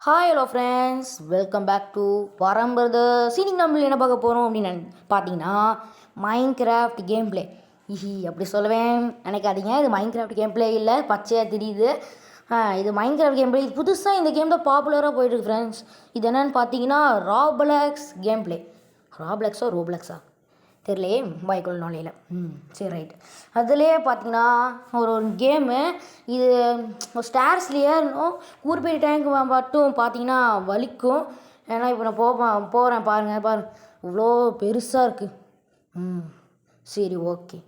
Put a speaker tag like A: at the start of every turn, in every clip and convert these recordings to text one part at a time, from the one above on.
A: Hi hello friends, welcome back to Varam brothers. இன்னைக்கு நம்ம என்ன பார்க்க போகிறோம் அப்படின்னு பார்த்தீங்கன்னா மைன்கிராஃப்ட் கேம் பிளே. அப்படி சொல்லுவேன் நினைக்காதீங்க, இது மைன்கிராஃப்ட் கேம் பிளே இல்லை, பச்சையாக தெரியுது. இது மைன்கிராஃப்ட் கேம் பிளே. இது புதுசாக இந்த கேம் தான் பாப்புலராக போயிட்டுருக்கு ஃப்ரெண்ட்ஸ். இது என்னென்னு பார்த்தீங்கன்னா ராப்ளக்ஸ் கேம் பிளே. ராப்ளக்ஸா ரோப்ளக்ஸா தெரியலையே, வாய்க்குள்ள நுழையில. சரி, ரைட். அதுலேயே பார்த்தீங்கன்னா ஒரு கேமு. இது ஸ்டேர்ஸில் ஏறணும். கூர்பேரி டேங்க் மட்டும் பார்த்தீங்கன்னா வலிக்கும். ஏன்னா இப்போ நான் போகிறேன் பாருங்கள் இவ்வளோ பெருசாக இருக்குது. சரி, ஓகே.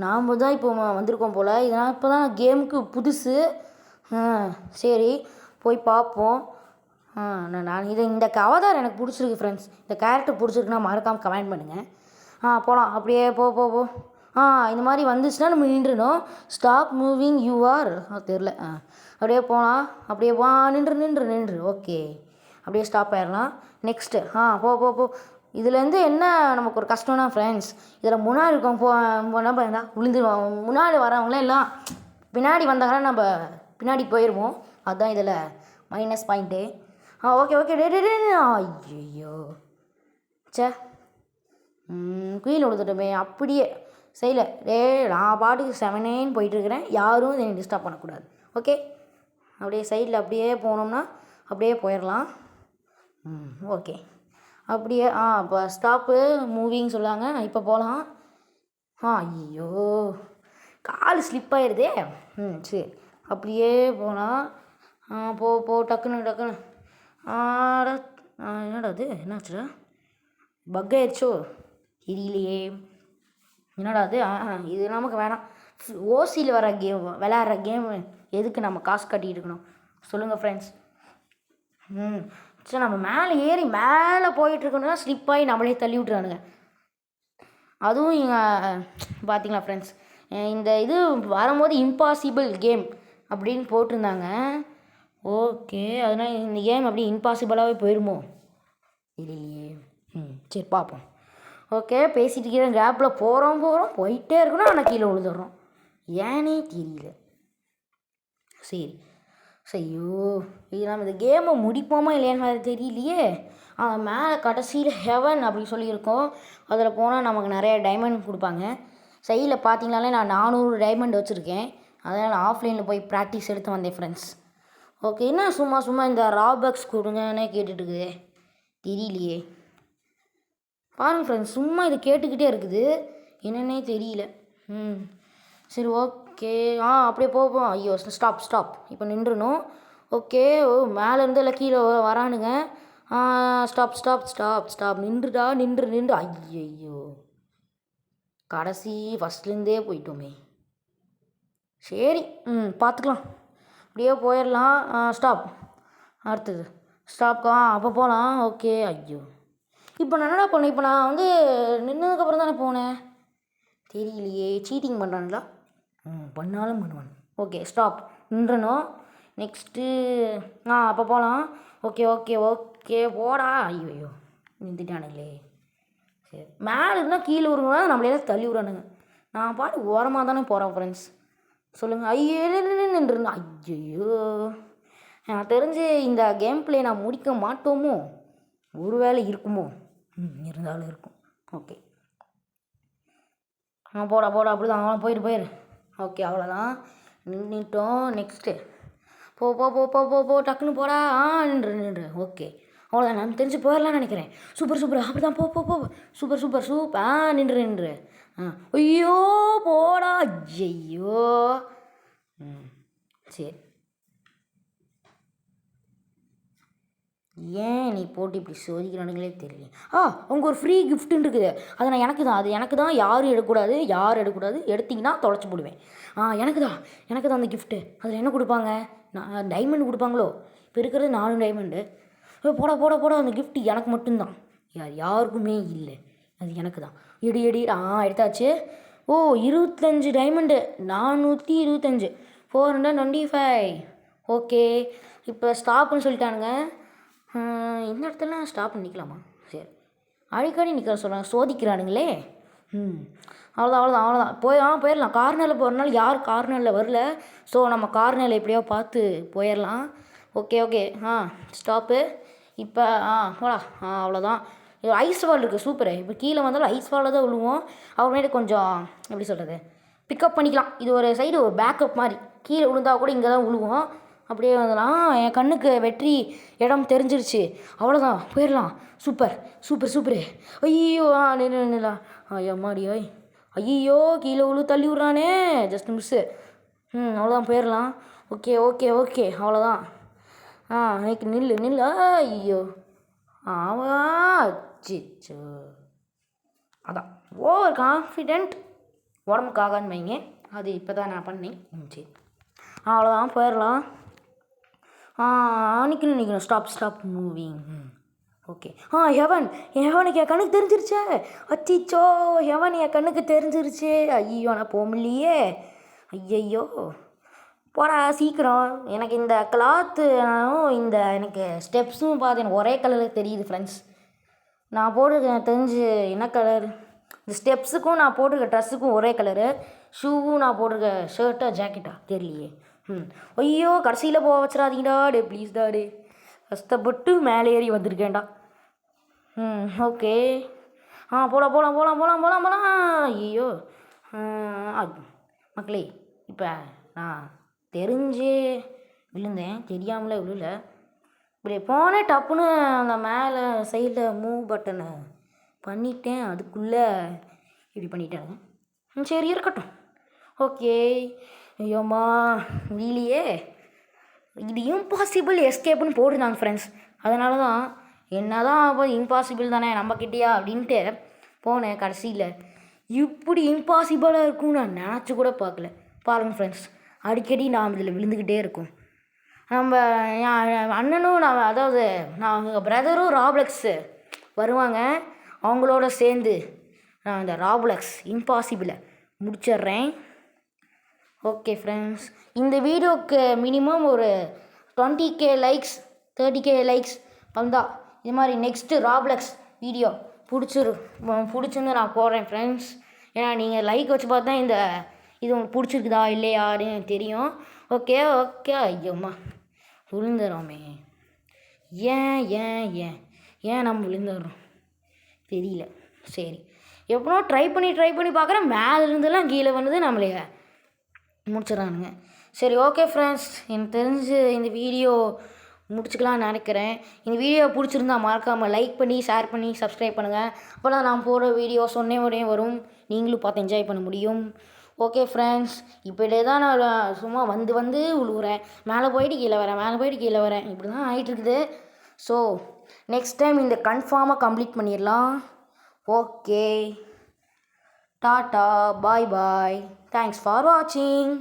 A: நாம் தான் இப்போ வந்திருக்கோம் போல். இதனால் இப்போ தான் கேமுக்கு புதுசு. சரி, போய் பார்ப்போம். நான் இந்த அவதார் எனக்கு பிடிச்சிருக்கு ஃப்ரெண்ட்ஸ். இந்த கேரக்டர் பிடிச்சிருக்குன்னா மறக்காமல் கமெண்ட் பண்ணுங்கள். போகலாம். அப்படியே போ போ போ இந்த மாதிரி வந்துச்சுன்னா நம்ம நின்றுணும். ஸ்டாப் மூவிங் யூஆர் தெரில. அப்படியே போகலாம். அப்படியே நின்று ஓகே. அப்படியே ஸ்டாப் ஆயிடலாம். நெக்ஸ்ட்டு போ போ போ இதுலேருந்து என்ன நமக்கு ஒரு கஷ்டம்னா ஃப்ரெண்ட்ஸ், இதில் முன்னாடி இருக்கோம் போனால் இருந்தால் விழுந்துருவோம். முன்னாடி வரவங்களே எல்லாம் பின்னாடி வந்தாங்கன்னா நம்ம பின்னாடி போயிடுவோம். அதுதான் இதில் மைனஸ் பாயிண்ட்டு. ஓகே ஓகே ஐயோ சே, கீழே விழுந்துட்டோமே. அப்படியே செய்யலை. நான் பாட்டுக்கு 7 போயிட்டுருக்கிறேன். யாரும் என்னை டிஸ்டர்ப் பண்ணக்கூடாது. ஓகே, அப்படியே சைடில் அப்படியே போனோம்னா அப்படியே போயிடலாம். ஓகே. அப்படியே இப்போ ஸ்டாப்பு மூவிங் சொல்லுவாங்க. இப்போ போகலாம். ஐயோ, கால் ஸ்லிப் ஆயிடுதே. சரி, அப்படியே போகலாம். போ டக்குன்னு என்னடா அது, என்னாச்சுடா? பக் ஆயிடுச்சோ தெரியலையே. என்னடா அது? இது நமக்கு வேணாம். ஓசியில் வர கேம், விளையாடுற கேம் எதுக்கு நம்ம காசு கட்டிகிட்டு இருக்கணும் சொல்லுங்கள் ஃப்ரெண்ட்ஸ். சரி, நம்ம மேலே போயிட்டுருக்கோன்னா ஸ்லிப் ஆகி நம்மளே தள்ளி விட்றானுங்க. அதுவும் இங்கே பார்த்தீங்களா ஃப்ரெண்ட்ஸ், இந்த இது வரும்போது இம்பாசிபிள் கேம் அப்படின்னு போட்டிருந்தாங்க. ஓகே, அதனால் இந்த கேம் அப்படி இம்பாசிபிளாகவே போயிடுமோ இல்லையே. சரி, பார்ப்போம். ஓகே, பேசிகிட்டு இருக்கிற கேப்பில் போகிறோம் போயிட்டே இருக்கணும். ஆனால் கீழே விழுதுடுறோம். ஏன்னே தெரியல. சரி, ஐயோ, இது நம்ம இந்த கேமை முடிப்போமா இல்லையான்னு தெரியலையே. மேலே கடைசியில் ஹெவன் அப்படி சொல்லியிருக்கோம். அதில் போனால் நமக்கு நிறைய டைமண்ட் கொடுப்பாங்க. சைடில் பார்த்தீங்கனாலே நான் 400 டைமண்ட் வச்சுருக்கேன். அதனால் ஆஃப்லைனில் போய் ப்ராக்டிஸ் எடுத்து வந்தேன் ஃப்ரெண்ட்ஸ். ஓகே, என்ன சும்மா இந்த ராபக்ஸ் கொடுங்கன்னே கேட்டுட்ருக்குது தெரியலையே. பாருங்கள் ஃப்ரெண்ட்ஸ், சும்மா இது கேட்டுக்கிட்டே இருக்குது, என்னன்னே தெரியல. சரி, ஓகே. அப்படியே போவோம். ஐயோ, ஸ்டாப். இப்போ நின்றுணும். ஓகே. மேலேருந்து எல்லாம் கீழே வரானுங்க. ஸ்டாப் நின்று. ஐயோ, கடைசி ஃபஸ்ட்லேருந்தே போயிட்டோமே. சரி, பார்த்துக்கலாம். அப்படியே போயிடலாம். ஸ்டாப். அடுத்தது ஸ்டாப்க்கா அப்போ போகலாம். ஓகே. ஐயோ, இப்போ நான் என்னடா பண்ணேன்? இப்போ நான் வந்து நின்னதுக்கப்புறம் தானே போனேன். தெரியலையே, சீட்டிங் பண்ணுறாங்களா? பண்ணாலும் பண்ணுவான். Okay, stop. நின்றணும். நெக்ஸ்ட்டு அப்போ போகலாம். ஓகே போடா. ஐயோ, நின்றுட்டானுங்களே. சரி, மேலே இருந்தால் கீழே விடுங்க, நம்மளே தள்ளி விட்றானுங்க. நான் பாட்டு ஓரமாக தானே போகிறேன் ஃப்ரெண்ட்ஸ். சொல்லுங்கள். நின்றுருந்தேன். ஐயோ, எனக்கு தெரிஞ்சு இந்த கேம் பிளே நான் முடிக்க மாட்டோமோ, ஒரு வேளை இருக்குமோ. இருந்தாலும் இருக்கும். ஓகே, போடா அப்படிதான் போயிரு. ஓகே, அவ்வளோதான். நின்றுட்டோம். நெக்ஸ்ட்டு போ டக்குன்னு போடா. நின்று. ஓகே, அவ்வளோதான். நான் தெரிஞ்சு போயிடலான்னு நினைக்கிறேன். சூப்பர் அப்படி தான் போ சூப்பர் நின்று. ஐயோ, போடா. ஐயோ, சரி. ஏன் நீ போட்டு இப்படி சோதிக்கிறானுங்களே தெரியல. அவங்க ஒரு ஃப்ரீ கிஃப்ட்டுன்னு இருக்குது. அது எனக்கு தான் யாரும் எடுக்கக்கூடாது. எடுத்திங்கன்னா தொலைச்சி போடுவேன். எனக்கு தான் அந்த கிஃப்ட்டு. அதில் என்ன கொடுப்பாங்க? நான் டைமண்ட் கொடுப்பாங்களோ? இப்போ இருக்கிறது 4 டைமண்டு. போட அந்த கிஃப்ட்டு எனக்கு மட்டும்தான், யாருக்குமே இல்லை. அது எனக்கு தான். எடி எடுத்தாச்சு. 25 டைமண்டு, 425, 425. ஓகே, இப்போ ஸ்டாப்புன்னு சொல்லிட்டானுங்க. இந்த இடத்துல ஸ்டாப் பண்ணிக்கலாமா? சரி, அடிக்கடி நிற்க சொல்கிறாங்க, சோதிக்கிறானுங்களே. அவ்வளோதான். போயிடலாம். கார்னரில் போகிறனால யார் கார்னரில் வரல. ஸோ நம்ம கார்னரில் எப்படியோ பார்த்து போயிடலாம். Okay okay stop. இப்போ போடா. அவ்வளோதான். இது ஐஸ் வால் இருக்குது, சூப்பரு. இப்போ கீழே வந்தாலும் ஐஸ் வாலில் தான் விழுவோம். அப்புறமேட்டு கொஞ்சம் எப்படி சொல்கிறது, பிக்கப் பண்ணிக்கலாம். இது ஒரு சைடு ஒரு பேக்கப் மாதிரி. கீழே விழுந்தா கூட இங்கே தான் விழுவோம். அப்படியே வந்துடலாம். என் கண்ணுக்கு வெற்றி இடம் தெரிஞ்சிருச்சு. அவ்வளோதான், போயிடலாம். Super super super. ஐயோ நில்லா. ஐயம்மாடி ஐயோ கீழே தள்ளி விட்றானே. Just miss. அவ்வளோதான், போயிடலாம். ஓகே ஓகே ஓகே அவ்வளோதான். எனக்கு நில்லு. ஐயோ ஆவாச்சிச்சோ. அதான் ஓவர் கான்ஃபிடென்ட் உடம்புக்காகான்னு வைங்க. அது இப்போ தான் நான் பண்ணேன். சரி அவ்வளோதான், போயிடலாம். நிற்கணும். Stop moving. ஓகே. ஹெவனுக்கு என் கண்ணுக்கு தெரிஞ்சிருச்சே. அச்சிச்சோ, ஹெவன் என் கண்ணுக்கு தெரிஞ்சிருச்சே. ஐயோ நான் போக முடியலையே. ஐயையோ போடா சீக்கிரம். எனக்கு இந்த கிளாத்தும் இந்த எனக்கு ஸ்டெப்ஸும் பார்த்து எனக்கு ஒரே கலரில் தெரியுது ஃப்ரெண்ட்ஸ். நான் போட்டிருக்க தெரிஞ்சு என்ன கலர், இந்த ஸ்டெப்ஸுக்கும் நான் போட்டிருக்க ட்ரெஸ்ஸுக்கும் ஒரே கலரு. ஷூவும் நான் போட்டிருக்க ஷர்ட்டா ஜாக்கெட்டா தெரியலையே. ஐயோ கடைசியில் போக வச்சிடாதீங்கடா டே, ப்ளீஸ் டே. கஷ்டப்பட்டு மேலே ஏறி வந்திருக்கேன்டா. ஓகே. போலாம். ஐயோ மக்களே, இப்போ நான் தெரிஞ்சே விழுந்தேன், தெரியாமலே விழுல. இப்படி போனேன் டப்புன்னு அந்த மேலே சைடில் மூவ் பட்டனை பண்ணிட்டேன். அதுக்குள்ளே இப்படி பண்ணிட்டேன். சரி இருக்கட்டும். ஓகே. ஐயோம்மா முடியலையே. இது இம்பாசிபிள் எஸ்கேப்புன்னு போட்டுருந்தாங்க ஃப்ரெண்ட்ஸ். அதனால தான் என்ன தான் அப்போ இம்பாசிபிள் தானே நம்மக்கிட்டேயா அப்படின்ட்டு போனேன். கடைசியில் இப்படி இம்பாசிபிளாக இருக்கும்னு நான் நினச்சி கூட பார்க்கல. பாருங்கள் ஃப்ரெண்ட்ஸ், அடிக்கடி நாம் இதில் விழுந்துக்கிட்டே இருக்கும். நம்ம அண்ணனும் அதாவது நான் பிரதரும் ராப்ளெக்ஸு வருவாங்க. அவங்களோட சேர்ந்து நான் இந்த ராப்ளெக்ஸ் இம்பாசிபிளை முடிச்சிட்றேன். ஓகே ஃப்ரெண்ட்ஸ், இந்த வீடியோவுக்கு மினிமம் ஒரு 20K லைக்ஸ் 30K லைக்ஸ் வந்தால் இது மாதிரி நெக்ஸ்ட்டு ராப்ளெக்ஸ் வீடியோ பிடிச்சுன்னு நான் போடுறேன் ஃப்ரெண்ட்ஸ். ஏன்னா நீங்கள் லைக் வச்சு பார்த்தா இந்த இது உங்களுக்கு பிடிச்சிருக்குதா இல்லையா அப்படின்னு எனக்கு தெரியும். ஓகே. ஐயோம்மா விழுந்துடுறோமே. ஏன் நம்ம விழுந்துடுறோம் தெரியல. சரி எப்போ ட்ரை பண்ணி பார்க்குறேன். மேலேருந்துலாம் கீழே வந்தது நம்மளே முடிச்சிடறானுங்க. சரி ஓகே ஃப்ரெண்ட்ஸ், எனக்கு தெரிஞ்சு இந்த வீடியோ முடிச்சுக்கலாம்னு நினைக்கிறேன். இந்த வீடியோ பிடிச்சிருந்தா மறக்காமல் லைக் பண்ணி ஷேர் பண்ணி சப்ஸ்கிரைப் பண்ணுங்கள். அப்போ தான் நான் போடுற வீடியோ உடனே வரும். நீங்களும் பார்த்து என்ஜாய் பண்ண முடியும். ஓகே ஃப்ரெண்ட்ஸ், இப்படியே தான் நான் சும்மா வந்து விழுவுறேன். மேலே போயிட்டு கீழே வரேன் இப்படி தான் ஆகிட்டுருக்குது. ஸோ நெக்ஸ்ட் டைம் இந்த கன்ஃபார்மாக கம்ப்ளீட் பண்ணிடலாம். Okay, tata, bye. Thanks for வாட்சிங்.